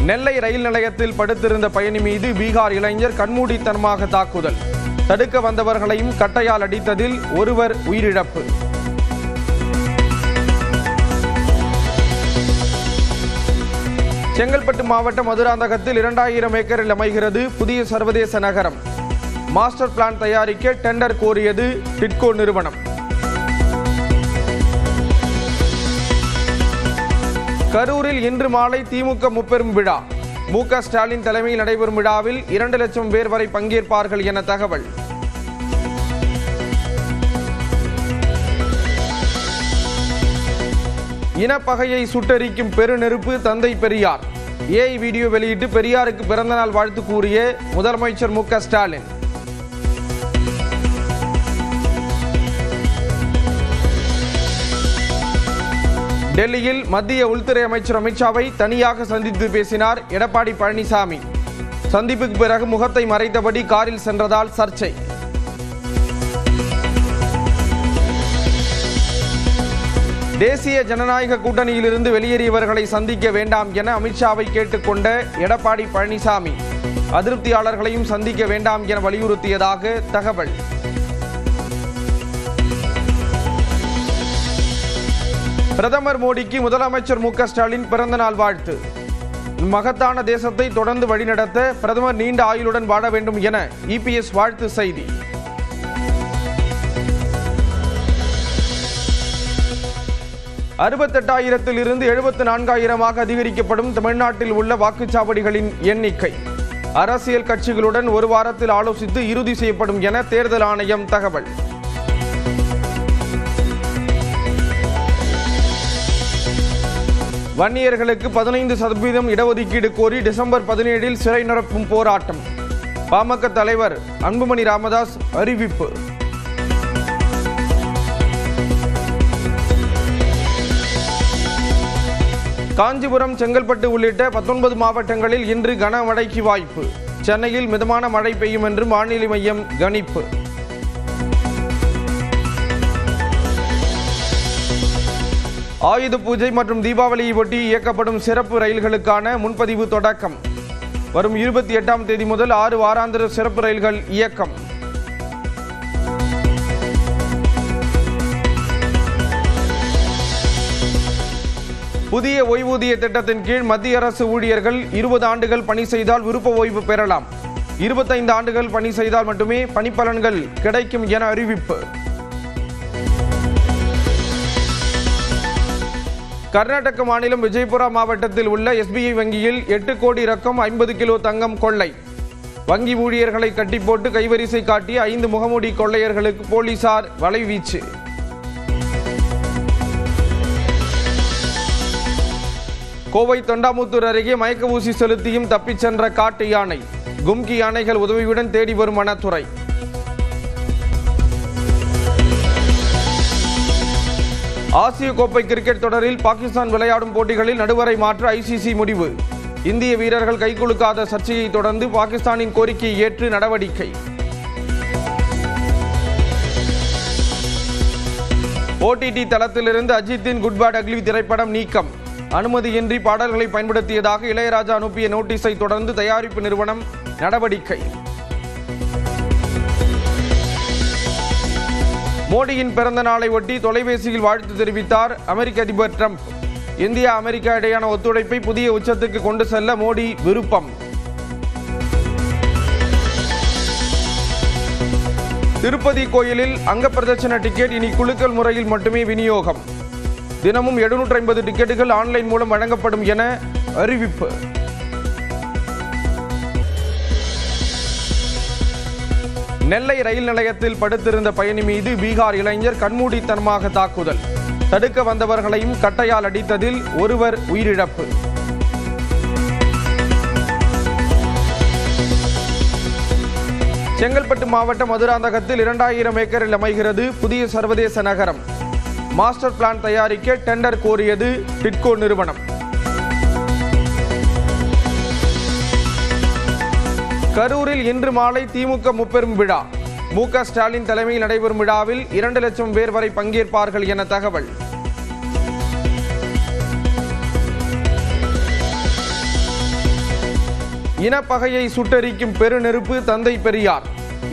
நெல்லை ரயில் நிலையத்தில் படுத்திருந்த பயணி மீது பீகார் இளைஞர் கண்மூடித்தனமாக தாக்குதல். தடுக்க வந்தவர்களையும் கட்டையால் அடித்ததில் ஒருவர் உயிரிழப்பு. செங்கல்பட்டு மாவட்டம் மதுராந்தகத்தில் 2000 ஏக்கரில் அமைகிறது புதிய சர்வதேச நகரம். மாஸ்டர் பிளான் தயாரிக்க டெண்டர் கோரியது டிட்கோ நிறுவனம். கரூரில் இன்று மாலை திமுக முப்பெரும் விழா. மு.க. ஸ்டாலின் தலைமையில் நடைபெறும் விழாவில் 2 லட்சம் பேர் வரை பங்கேற்பார்கள் என தகவல். இனப்பகையை சுட்டெரிக்கும் பெருநெருப்பு தந்தை பெரியார். ஏஐ வீடியோ வெளியிட்டு பெரியாருக்கு பிறந்தநாள் வாழ்த்து கூறிய முதலமைச்சர் மு.க. ஸ்டாலின். டெல்லியில் மத்திய உள்துறை அமைச்சர் அமித்ஷாவை தனியாக சந்தித்து பேசினார் எடப்பாடி பழனிசாமி. சந்திப்புக்கு பிறகு முகத்தை மறைத்தபடி காரில் சென்றதால் சர்ச்சை. தேசிய ஜனநாயக கூட்டணியிலிருந்து வெளியேறியவர்களை சந்திக்க வேண்டாம் என அமித்ஷாவை கேட்டுக்கொண்ட எடப்பாடி பழனிசாமி அதிருப்தியாளர்களையும் சந்திக்க வேண்டாம் என வலியுறுத்தியதாக தகவல். பிரதமர் மோடிக்கு முதலமைச்சர் மு.க. ஸ்டாலின் பிறந்தநாள் வாழ்த்து. மகத்தான தேசத்தை தொடர்ந்து வழிநடத்த பிரதமர் நீண்ட ஆயுளுடன் வாழ வேண்டும் என இபிஎஸ் வாழ்த்து செய்தி. இருந்து 74,000 அதிகரிக்கப்படும் தமிழ்நாட்டில் உள்ள வாக்குச்சாவடிகளின் எண்ணிக்கை. அரசியல் கட்சிகளுடன் ஒரு வாரத்தில் ஆலோசித்து இறுதி செய்யப்படும் என தேர்தல் ஆணையம் தகவல். வன்னியர்களுக்கு 15% இடஒதுக்கீடு கோரி டிசம்பர் 17 சிறை நிரப்பும் போராட்டம். பாமக தலைவர் அன்புமணி ராமதாஸ் அறிவிப்பு. காஞ்சிபுரம், செங்கல்பட்டு உள்ளிட்ட 19 மாவட்டங்களில் இன்று கனமழைக்கு வாய்ப்பு. சென்னையில் மிதமான மழை பெய்யும் என்று வானிலை மையம் கணிப்பு. ஆயுத பூஜை மற்றும் தீபாவளியை ஒட்டி இயக்கப்படும் சிறப்பு ரயில்களுக்கான முன்பதிவு தொடக்கம். வரும் 28ஆம் தேதி முதல் 6 வாராந்திர சிறப்பு ரயில்கள் இயக்கம். புதிய ஓய்வூதிய திட்டத்தின் கீழ் மத்திய அரசு ஊழியர்கள் 20 ஆண்டுகள் பணி செய்தால் விருப்ப ஓய்வு பெறலாம். 25 ஆண்டுகள் பணி செய்தால் மட்டுமே பணிப்பலன்கள் கிடைக்கும் என அறிவிப்பு. கர்நாடக மாநிலம் விஜயபுரா மாவட்டத்தில் உள்ள எஸ்பிஐ வங்கியில் 8 கோடி ரொக்கம் 50 கிலோ தங்கம் கொள்ளை. வங்கி ஊழியர்களை கட்டி போட்டு கைவரிசை காட்டிய 5 முகமூடி கொள்ளையர்களுக்கு போலீசார் வலைவீச்சு. கோவை தொண்டாமுத்தூர் அருகே மயக்க ஊசி செலுத்தியும் தப்பிச் சென்ற காட்டு யானை. கும்கி யானைகள் உதவியுடன் தேடி வரும் வனத்துறை. ஆசிய கோப்பை கிரிக்கெட் தொடரில் பாகிஸ்தான் விளையாடும் போட்டிகளில் நடுவரை மாற்ற ஐசிசி முடிவு. இந்திய வீரர்கள் கைகுலுக்காத சர்ச்சையை தொடர்ந்து பாகிஸ்தானின் கோரிக்கையை ஏற்று நடவடிக்கை. ஓடிடி தளத்திலிருந்து அஜித்தின் குட் பேட் அக்லி திரைப்படம் நீக்கம். அனுமதியின்றி பாடல்களை பயன்படுத்தியதாக இளையராஜா அனுப்பிய நோட்டீஸை தொடர்ந்து தயாரிப்பு நிறுவனம் நடவடிக்கை. மோடியின் பிறந்த நாளை ஒட்டி தொலைபேசியில் வாழ்த்து தெரிவித்தார் அமெரிக்க அதிபர் டிரம்ப். இந்தியா அமெரிக்கா இடையான ஒத்துழைப்பை புதிய உச்சத்துக்கு கொண்டு செல்ல மோடி விருப்பம். திருப்பதி கோயிலில் அங்கப்பிரதட்சண டிக்கெட் இனி குலுக்கல் முறையில் மட்டுமே விநியோகம். தினமும் 750 டிக்கெட்டுகள் ஆன்லைன் மூலம் வழங்கப்படும் என அறிவிப்பு. நெல்லை ரயில் நிலையத்தில் படுத்திருந்த பயணி மீது பீகார் இளைஞர் கண்மூடித்தனமாக தாக்குதல். தடுக்க வந்தவர்களையும் கட்டையால் அடித்ததில் ஒருவர் உயிரிழப்பு. செங்கல்பட்டு மாவட்டம் மதுராந்தகத்தில் 2000 ஏக்கரில் அமைகிறது புதிய சர்வதேச நகரம். மாஸ்டர் பிளான் தயாரிக்க டெண்டர் கோரியது டிட்கோ நிறுவனம். கரூரில் இன்று மாலை திமுக முப்பெரும் விழா. மு.க. ஸ்டாலின் தலைமையில் நடைபெறும் விழாவில் 2 லட்சம் பேர் வரை பங்கேற்பார்கள் என தகவல். இனப்பகையை சுட்டெரிக்கும் பெருநெருப்பு தந்தை பெரியார்.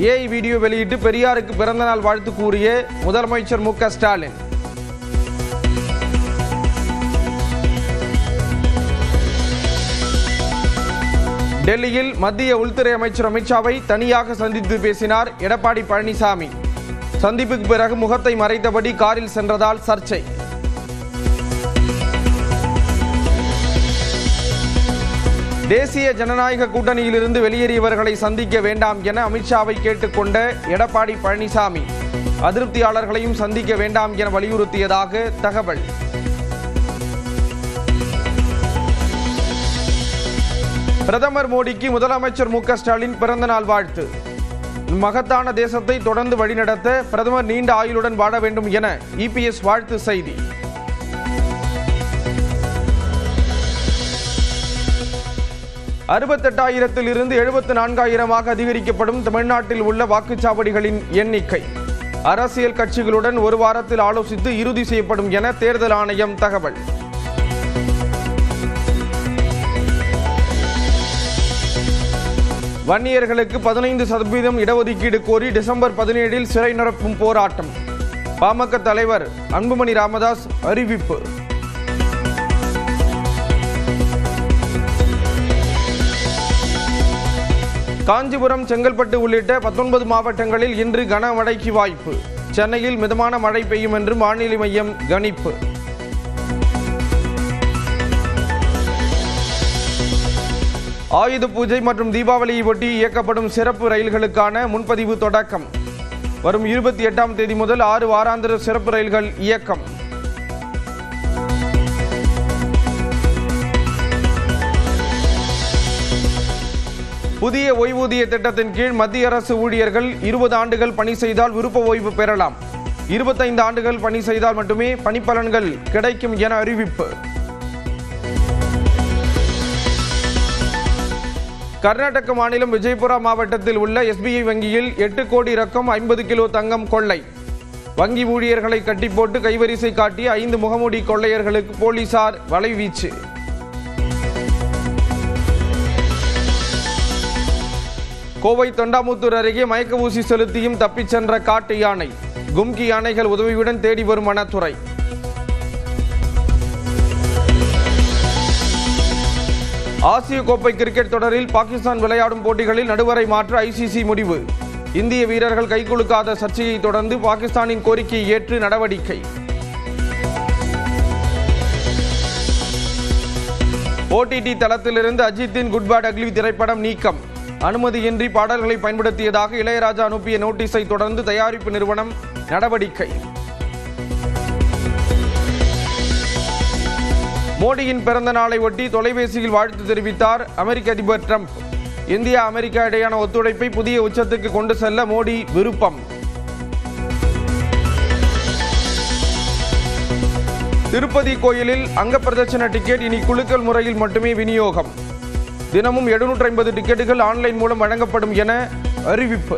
ஏஐ வீடியோ வெளியிட்டு பெரியாருக்கு பிறந்தநாள் வாழ்த்து கூறிய முதலமைச்சர் மு.க. ஸ்டாலின். டெல்லியில் மத்திய உள்துறை அமைச்சர் அமித்ஷாவை தனியாக சந்தித்து பேசினார் எடப்பாடி பழனிசாமி. சந்திப்புக்கு பிறகு முகத்தை மறைத்தபடி காரில் சென்றதால் சர்ச்சை. தேசிய ஜனநாயக கூட்டணியிலிருந்து வெளியேறியவர்களை சந்திக்க வேண்டாம் என அமித்ஷாவை கேட்டுக்கொண்ட எடப்பாடி பழனிசாமி அதிருப்தியாளர்களையும் சந்திக்க வேண்டாம் என வலியுறுத்தியதாக தகவல். பிரதமர் மோடிக்கு முதலமைச்சர் மு.க. ஸ்டாலின் பிறந்தநாள் வாழ்த்து. மகத்தான தேசத்தை தொடர்ந்து வழிநடத்த பிரதமர் நீண்ட ஆயுளுடன் வாழ வேண்டும் என இபிஎஸ் வாழ்த்து செய்தி. 68,000 74,000 அதிகரிக்கப்படும் தமிழ்நாட்டில் உள்ள வாக்குச்சாவடிகளின் எண்ணிக்கை. அரசியல் கட்சிகளுடன் ஒரு வாரத்தில் ஆலோசித்து இறுதி செய்யப்படும் என தேர்தல் ஆணையம் தகவல். வன்னியர்களுக்கு 15% இடஒதுக்கீடு கோரி டிசம்பர் 17 சிறை நிரப்பும் போராட்டம். பாமக தலைவர் அன்புமணி ராமதாஸ் அறிவிப்பு. காஞ்சிபுரம், செங்கல்பட்டு உள்ளிட்ட 19 மாவட்டங்களில் இன்று கனமழைக்கு வாய்ப்பு. சென்னையில் மிதமான மழை பெய்யும் என்று வானிலை மையம் கணிப்பு. ஆயுத பூஜை மற்றும் தீபாவளியை ஒட்டி இயக்கப்படும் சிறப்பு ரயில்களுக்கான முன்பதிவு தொடக்கம். வரும் 28ஆம் தேதி முதல் 6 வாராந்திர சிறப்பு ரயில்கள் இயக்கம். புதிய ஓய்வூதிய திட்டத்தின் கீழ் மத்திய அரசு ஊழியர்கள் 20 ஆண்டுகள் பணி செய்தால் விருப்ப ஓய்வு பெறலாம். 25 ஆண்டுகள் பணி செய்தால் மட்டுமே பணிப்பலன்கள் கிடைக்கும் என அறிவிப்பு. கர்நாடக மாநிலம் விஜயபுரா மாவட்டத்தில் உள்ள எஸ்பிஐ வங்கியில் 8 கோடி ரொக்கம் 50 கிலோ தங்கம் கொள்ளை. வங்கி ஊழியர்களை கட்டி போட்டு கைவரிசை காட்டிய 5 முகமூடி கொள்ளையர்களுக்கு போலீசார் வலைவீச்சு. கோவை தொண்டாமுத்தூர் அருகே மயக்க ஊசி செலுத்தியும் தப்பிச் சென்ற காட்டு யானை. கும்கி யானைகள் உதவியுடன் தேடி வரும் வனத்துறை. ஆசிய கோப்பை கிரிக்கெட் தொடரில் பாகிஸ்தான் விளையாடும் போட்டிகளில் நடுவரை மாற்ற ஐசிசி முடிவு. இந்திய வீரர்கள் கைகுலுக்காத சர்ச்சையை தொடர்ந்து பாகிஸ்தானின் கோரிக்கையை ஏற்று நடவடிக்கை. OTT தளத்திலிருந்து அஜித்தின் குட் பேட் அக்லி திரைப்படம் நீக்கம். அனுமதியின்றி பாடல்களை பயன்படுத்தியதாக இளையராஜா அனுப்பிய நோட்டீஸை தொடர்ந்து தயாரிப்பு நிறுவனம் நடவடிக்கை. மோடியின் பிறந்த நாளை ஒட்டி தொலைபேசியில் வாழ்த்து தெரிவித்தார் அமெரிக்க அதிபர் டிரம்ப். இந்தியா அமெரிக்கா இடையான ஒத்துழைப்பை புதிய உச்சத்துக்கு கொண்டு செல்ல மோடி விருப்பம். திருப்பதி கோயிலில் அங்க பிரதட்சண டிக்கெட் இனி குலுக்கல் முறையில் மட்டுமே விநியோகம். தினமும் 750 டிக்கெட்டுகள் ஆன்லைன் மூலம் வழங்கப்படும் என அறிவிப்பு.